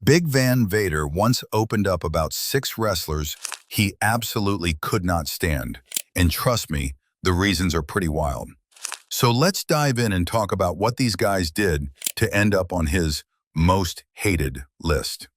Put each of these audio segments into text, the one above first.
Big Van Vader once opened up about 6 wrestlers he absolutely could not stand. And trust me, the reasons are pretty wild. So let's dive in and talk about what these guys did to end up on his most hated list.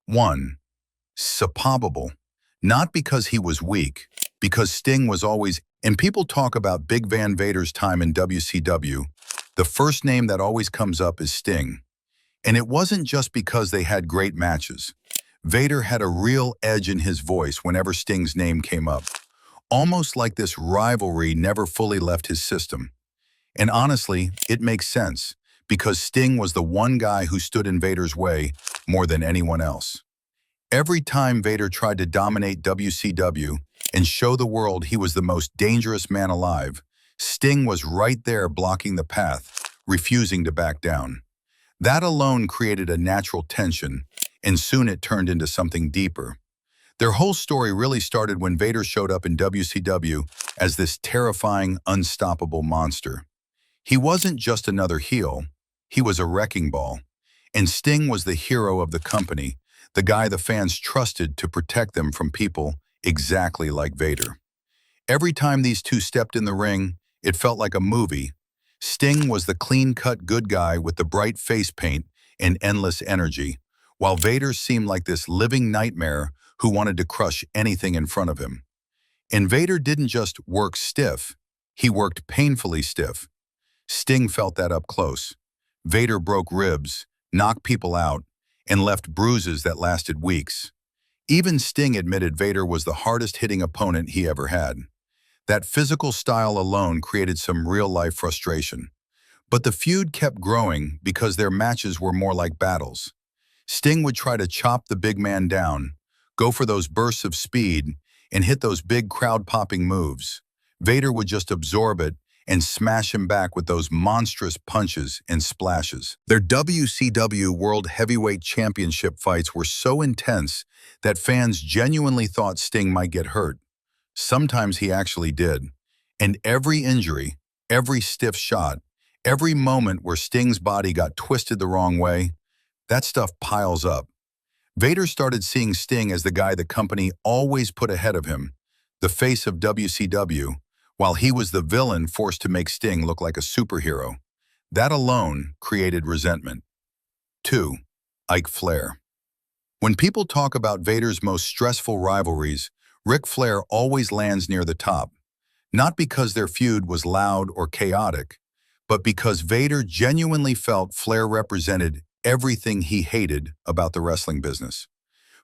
1. Supabable. Not because he was weak, because Sting was always, and people talk about Big Van Vader's time in WCW, the first name that always comes up is Sting. And it wasn't just because they had great matches. Vader had a real edge in his voice whenever Sting's name came up, almost like this rivalry never fully left his system. And honestly, it makes sense, because Sting was the one guy who stood in Vader's way more than anyone else. Every time Vader tried to dominate WCW and show the world he was the most dangerous man alive, Sting was right there blocking the path, refusing to back down. That alone created a natural tension, and soon it turned into something deeper. Their whole story really started when Vader showed up in WCW as this terrifying, unstoppable monster. He wasn't just another heel, he was a wrecking ball. And Sting was the hero of the company, the guy the fans trusted to protect them from people exactly like Vader. Every time these two stepped in the ring, it felt like a movie. Sting was the clean-cut good guy with the bright face paint and endless energy, while Vader seemed like this living nightmare who wanted to crush anything in front of him. And Vader didn't just work stiff, he worked painfully stiff. Sting felt that up close. Vader broke ribs, knocked people out, and left bruises that lasted weeks. Even Sting admitted Vader was the hardest-hitting opponent he ever had. That physical style alone created some real-life frustration. But the feud kept growing because their matches were more like battles. Sting would try to chop the big man down, go for those bursts of speed, and hit those big crowd-popping moves. Vader would just absorb it and smash him back with those monstrous punches and splashes. Their WCW World Heavyweight Championship fights were so intense that fans genuinely thought Sting might get hurt. Sometimes he actually did. And every injury, every stiff shot, every moment where Sting's body got twisted the wrong way, that stuff piles up. Vader started seeing Sting as the guy the company always put ahead of him, the face of WCW, while he was the villain forced to make Sting look like a superhero. That alone created resentment. 2. Ric Flair. When people talk about Vader's most stressful rivalries, Ric Flair always lands near the top, not because their feud was loud or chaotic, but because Vader genuinely felt Flair represented everything he hated about the wrestling business.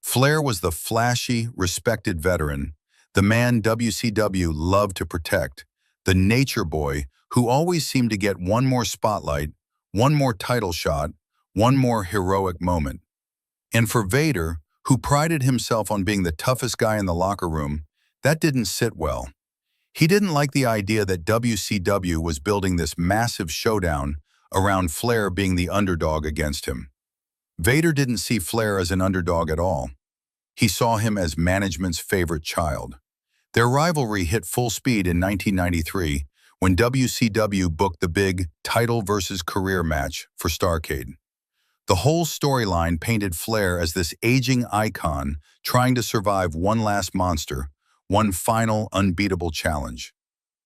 Flair was the flashy, respected veteran, the man WCW loved to protect, the nature boy who always seemed to get one more spotlight, one more title shot, one more heroic moment. And for Vader, who prided himself on being the toughest guy in the locker room, that didn't sit well. He didn't like the idea that WCW was building this massive showdown around Flair being the underdog against him. Vader didn't see Flair as an underdog at all. He saw him as management's favorite child. Their rivalry hit full speed in 1993 when WCW booked the big title versus career match for Starrcade. The whole storyline painted Flair as this aging icon trying to survive one last monster, one final unbeatable challenge.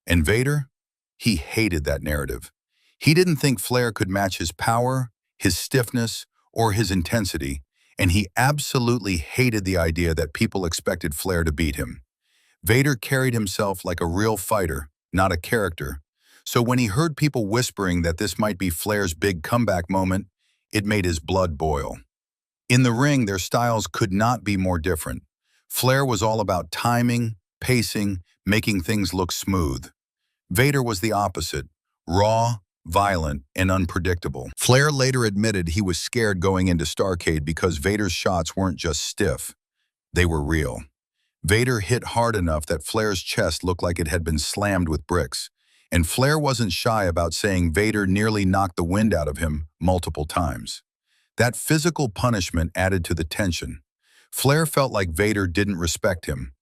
And Vader? He hated that narrative. He didn't think Flair could match his power, his stiffness, or his intensity, and he absolutely hated the idea that people expected Flair to beat him. Vader carried himself like a real fighter, not a character. So when he heard people whispering that this might be Flair's big comeback moment, it made his blood boil. In the ring, their styles could not be more different. Flair was all about timing, pacing, making things look smooth. Vader was the opposite, raw, violent, and unpredictable. Flair later admitted he was scared going into Starrcade because Vader's shots weren't just stiff, they were real. Vader hit hard enough that Flair's chest looked like it had been slammed with bricks, and Flair wasn't shy about saying Vader nearly knocked the wind out of him multiple times. That physical punishment added to the tension. Flair felt like Vader didn't respect him.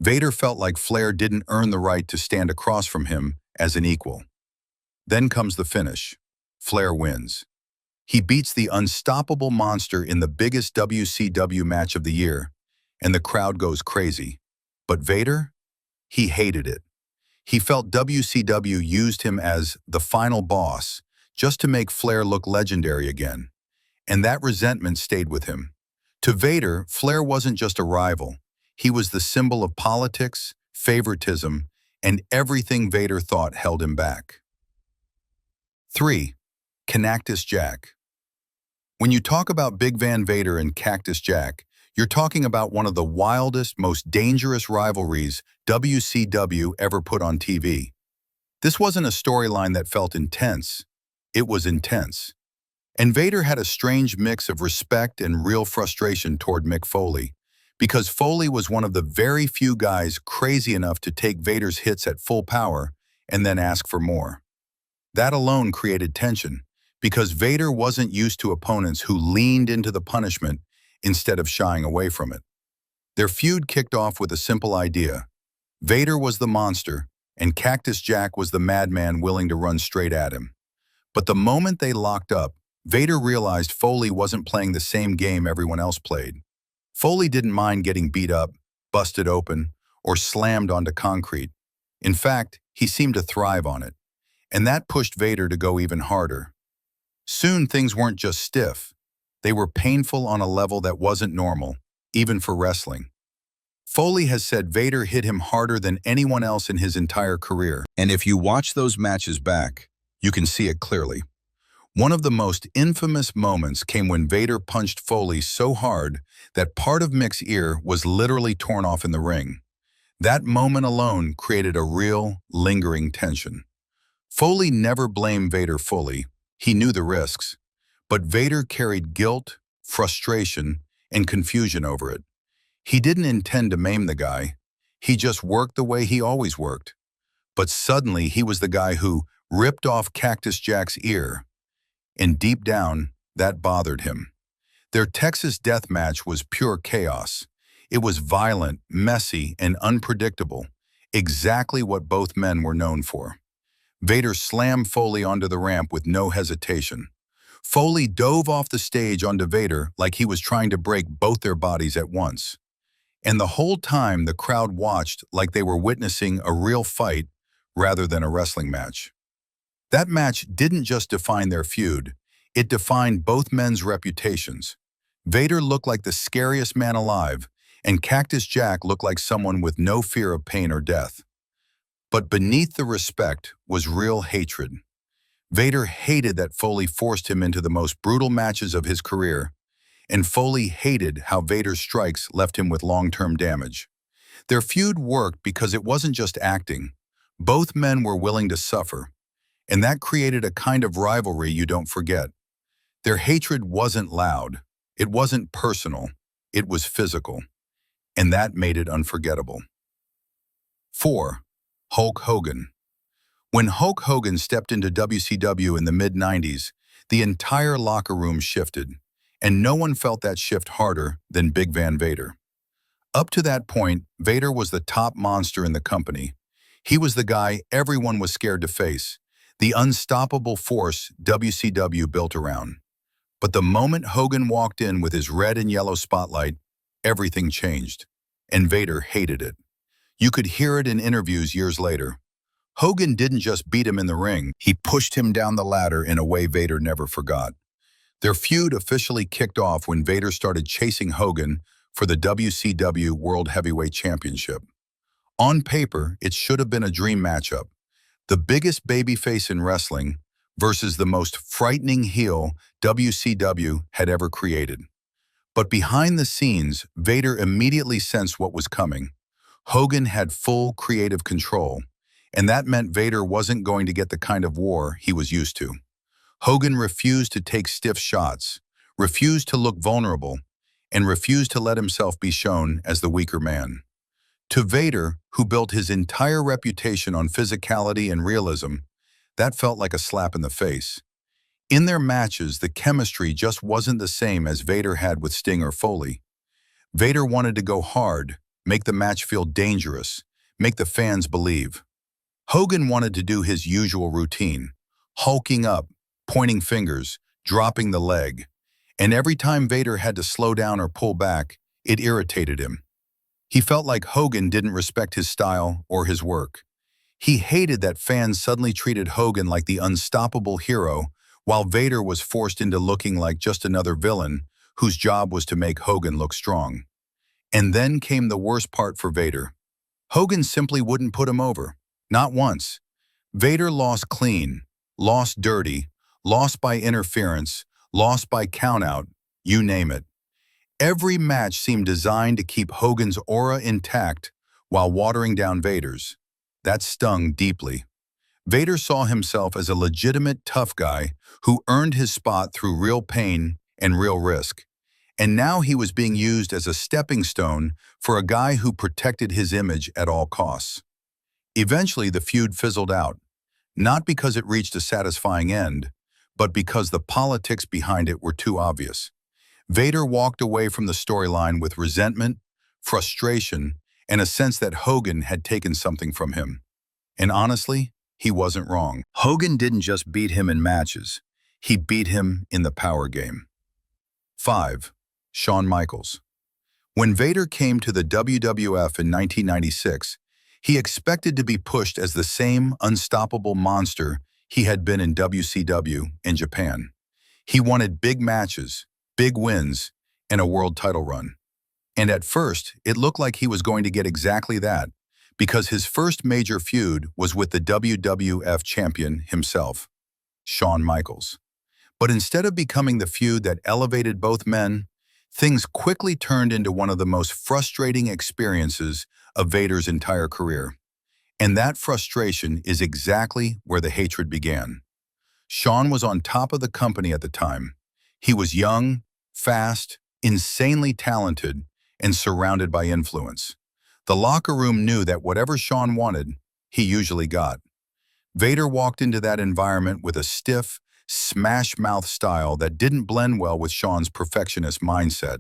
Vader felt like Flair didn't earn the right to stand across from him as an equal. Then comes the finish. Flair wins. He beats the unstoppable monster in the biggest WCW match of the year, and the crowd goes crazy. But Vader? He hated it. He felt WCW used him as the final boss just to make Flair look legendary again, and that resentment stayed with him. To Vader, Flair wasn't just a rival. He was the symbol of politics, favoritism, and everything Vader thought held him back. 3. Cactus Jack. When you talk about Big Van Vader and Cactus Jack, you're talking about one of the wildest, most dangerous rivalries WCW ever put on TV. This wasn't a storyline that felt intense. It was intense. And Vader had a strange mix of respect and real frustration toward Mick Foley, because Foley was one of the very few guys crazy enough to take Vader's hits at full power and then ask for more. That alone created tension, because Vader wasn't used to opponents who leaned into the punishment instead of shying away from it. Their feud kicked off with a simple idea. Vader was the monster, and Cactus Jack was the madman willing to run straight at him. But the moment they locked up, Vader realized Foley wasn't playing the same game everyone else played. Foley didn't mind getting beat up, busted open, or slammed onto concrete. In fact, he seemed to thrive on it. And that pushed Vader to go even harder. Soon things weren't just stiff. They were painful on a level that wasn't normal, even for wrestling. Foley has said Vader hit him harder than anyone else in his entire career. And if you watch those matches back, you can see it clearly. One of the most infamous moments came when Vader punched Foley so hard that part of Mick's ear was literally torn off in the ring. That moment alone created a real, lingering tension. Foley never blamed Vader fully. He knew the risks. But Vader carried guilt, frustration, and confusion over it. He didn't intend to maim the guy. He just worked the way he always worked. But suddenly he was the guy who ripped off Cactus Jack's ear. And deep down, that bothered him. Their Texas death match was pure chaos. It was violent, messy, and unpredictable, exactly what both men were known for. Vader slammed Foley onto the ramp with no hesitation. Foley dove off the stage onto Vader like he was trying to break both their bodies at once. And the whole time the crowd watched like they were witnessing a real fight rather than a wrestling match. That match didn't just define their feud, it defined both men's reputations. Vader looked like the scariest man alive, and Cactus Jack looked like someone with no fear of pain or death. But beneath the respect was real hatred. Vader hated that Foley forced him into the most brutal matches of his career, and Foley hated how Vader's strikes left him with long-term damage. Their feud worked because it wasn't just acting. Both men were willing to suffer, and that created a kind of rivalry you don't forget. Their hatred wasn't loud, it wasn't personal, it was physical, and that made it unforgettable. 4. Hulk Hogan. When Hulk Hogan stepped into WCW in the mid-90s, the entire locker room shifted, and no one felt that shift harder than Big Van Vader. Up to that point, Vader was the top monster in the company. He was the guy everyone was scared to face, the unstoppable force WCW built around. But the moment Hogan walked in with his red and yellow spotlight, everything changed, and Vader hated it. You could hear it in interviews years later. Hogan didn't just beat him in the ring, he pushed him down the ladder in a way Vader never forgot. Their feud officially kicked off when Vader started chasing Hogan for the WCW World Heavyweight Championship. On paper, it should have been a dream matchup. The biggest babyface in wrestling versus the most frightening heel WCW had ever created. But behind the scenes, Vader immediately sensed what was coming. Hogan had full creative control, and that meant Vader wasn't going to get the kind of war he was used to. Hogan refused to take stiff shots, refused to look vulnerable, and refused to let himself be shown as the weaker man. To Vader, who built his entire reputation on physicality and realism, that felt like a slap in the face. In their matches, the chemistry just wasn't the same as Vader had with Sting or Foley. Vader wanted to go hard, make the match feel dangerous, make the fans believe. Hogan wanted to do his usual routine, hulking up, pointing fingers, dropping the leg. And every time Vader had to slow down or pull back, it irritated him. He felt like Hogan didn't respect his style or his work. He hated that fans suddenly treated Hogan like the unstoppable hero, while Vader was forced into looking like just another villain whose job was to make Hogan look strong. And then came the worst part for Vader. Hogan simply wouldn't put him over. Not once. Vader lost clean, lost dirty, lost by interference, lost by countout, you name it. Every match seemed designed to keep Hogan's aura intact while watering down Vader's. That stung deeply. Vader saw himself as a legitimate tough guy who earned his spot through real pain and real risk. And now he was being used as a stepping stone for a guy who protected his image at all costs. Eventually, the feud fizzled out, not because it reached a satisfying end, but because the politics behind it were too obvious. Vader walked away from the storyline with resentment, frustration, and a sense that Hogan had taken something from him. And honestly, he wasn't wrong. Hogan didn't just beat him in matches, he beat him in the power game. 5. Shawn Michaels. When Vader came to the WWF in 1996, he expected to be pushed as the same unstoppable monster he had been in WCW in Japan. He wanted big matches, big wins, and a world title run. And at first, it looked like he was going to get exactly that, because his first major feud was with the WWF champion himself, Shawn Michaels. But instead of becoming the feud that elevated both men, things quickly turned into one of the most frustrating experiences of Vader's entire career. And that frustration is exactly where the hatred began. Shawn was on top of the company at the time. He was young, fast, insanely talented, and surrounded by influence. The locker room knew that whatever Shawn wanted, he usually got. Vader walked into that environment with a stiff, smash-mouth style that didn't blend well with Shawn's perfectionist mindset.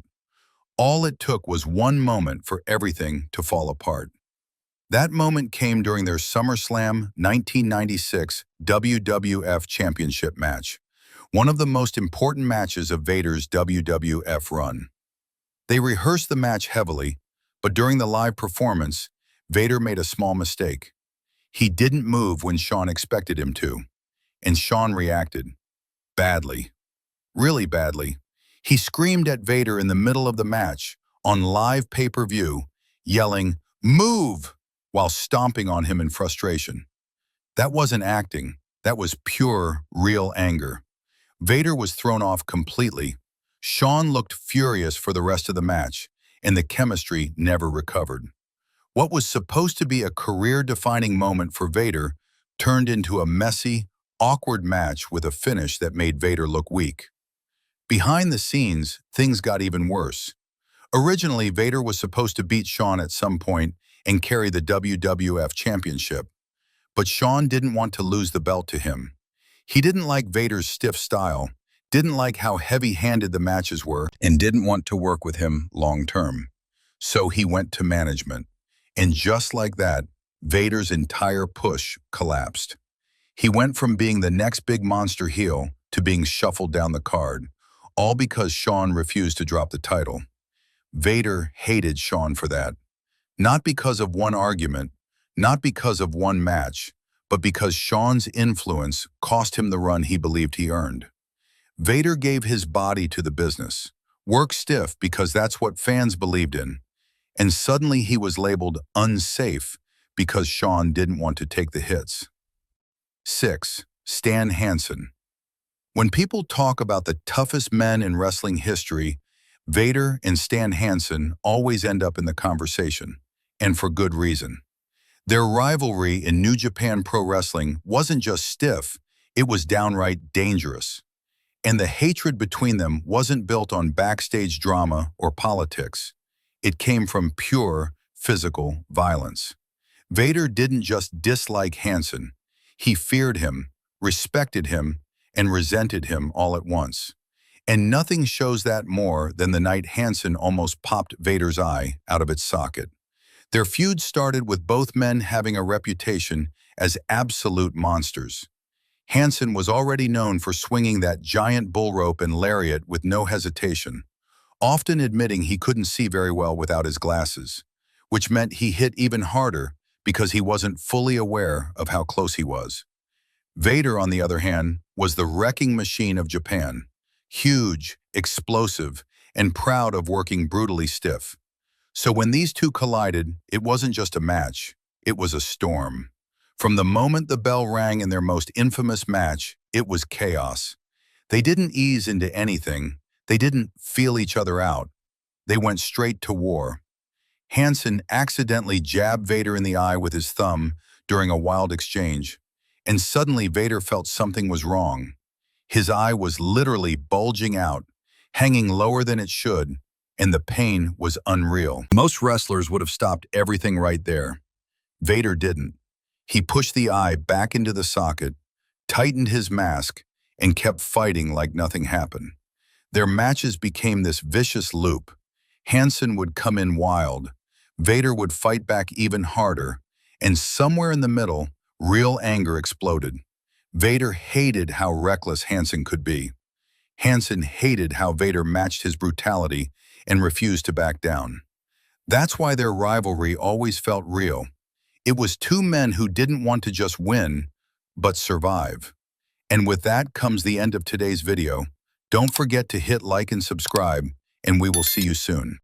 All it took was one moment for everything to fall apart. That moment came during their SummerSlam 1996 WWF Championship match, one of the most important matches of Vader's WWF run. They rehearsed the match heavily, but during the live performance, Vader made a small mistake. He didn't move when Shawn expected him to, and Shawn reacted. Badly. Really badly. He screamed at Vader in the middle of the match, on live pay-per-view, yelling, "Move!" while stomping on him in frustration. That wasn't acting. That was pure, real anger. Vader was thrown off completely. Shawn looked furious for the rest of the match, and the chemistry never recovered. What was supposed to be a career-defining moment for Vader turned into a messy, awkward match with a finish that made Vader look weak. Behind the scenes, things got even worse. Originally, Vader was supposed to beat Shawn at some point and carry the WWF Championship, but Shawn didn't want to lose the belt to him. He didn't like Vader's stiff style, didn't like how heavy-handed the matches were, and didn't want to work with him long-term. So he went to management. And just like that, Vader's entire push collapsed. He went from being the next big monster heel to being shuffled down the card, all because Shawn refused to drop the title. Vader hated Shawn for that. Not because of one argument, not because of one match, but because Shawn's influence cost him the run he believed he earned. Vader gave his body to the business, worked stiff because that's what fans believed in, and suddenly he was labeled unsafe because Shawn didn't want to take the hits. 6. Stan Hansen. When people talk about the toughest men in wrestling history, Vader and Stan Hansen always end up in the conversation, and for good reason. Their rivalry in New Japan Pro Wrestling wasn't just stiff, it was downright dangerous. And the hatred between them wasn't built on backstage drama or politics. It came from pure physical violence. Vader didn't just dislike Hansen. He feared him, respected him, and resented him all at once. And nothing shows that more than the night Hansen almost popped Vader's eye out of its socket. Their feud started with both men having a reputation as absolute monsters. Hansen was already known for swinging that giant bull rope and lariat with no hesitation, often admitting he couldn't see very well without his glasses, which meant he hit even harder because he wasn't fully aware of how close he was. Vader, on the other hand, was the wrecking machine of Japan, huge, explosive, and proud of working brutally stiff. So when these two collided, it wasn't just a match, it was a storm. From the moment the bell rang in their most infamous match, it was chaos. They didn't ease into anything, they didn't feel each other out. They went straight to war. Hansen accidentally jabbed Vader in the eye with his thumb during a wild exchange, and suddenly Vader felt something was wrong. His eye was literally bulging out, hanging lower than it should, and the pain was unreal. Most wrestlers would have stopped everything right there. Vader didn't. He pushed the eye back into the socket, tightened his mask, and kept fighting like nothing happened. Their matches became this vicious loop. Hansen would come in wild, Vader would fight back even harder, and somewhere in the middle, real anger exploded. Vader hated how reckless Hansen could be. Hansen hated how Vader matched his brutality and refused to back down. That's why their rivalry always felt real. It was two men who didn't want to just win, but survive. And with that comes the end of today's video. Don't forget to hit like and subscribe, and we will see you soon.